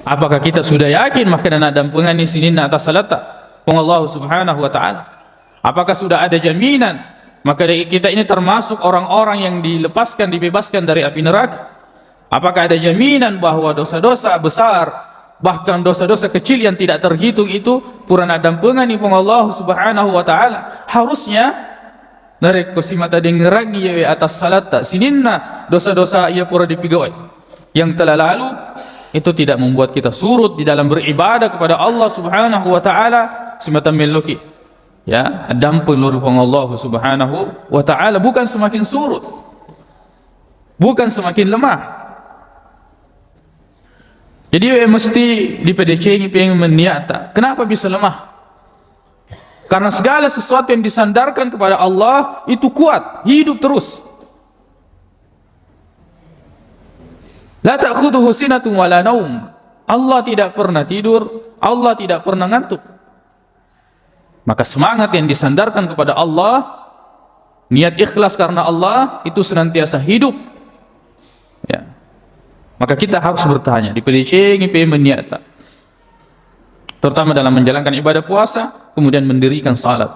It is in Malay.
Apakah kita sudah yakin makanan dan pengani sinin atas salata Allah subhanahu wa ta'ala? Apakah sudah ada jaminan maka kita ini termasuk orang-orang yang dilepaskan, dibebaskan dari api neraka? Apakah ada jaminan bahwa dosa-dosa besar, bahkan dosa-dosa kecil yang tidak terhitung itu purana dan pengani Allah subhanahu wa ta'ala? Harusnya narek kosimata dengerangi ya atas salata sininna dosa-dosa ia pura dipigawai yang telah lalu itu tidak membuat kita surut di dalam beribadah kepada Allah subhanahu wa ta'ala semata meloki ya dampun luru Allah subhanahu wa ta'ala, bukan semakin surut, bukan semakin lemah. Jadi mesti di PDC ini pengen meniata kenapa bisa lemah, karena segala sesuatu yang disandarkan kepada Allah itu kuat, hidup terus. La ta'khudhuhu sinatun wala naum. Allah tidak pernah tidur, Allah tidak pernah ngantuk. Maka semangat yang disandarkan kepada Allah, niat ikhlas karena Allah itu senantiasa hidup. Ya. Maka kita harus bertanya di PDC ngipe meniata. Terutama dalam menjalankan ibadah puasa, kemudian mendirikan salat.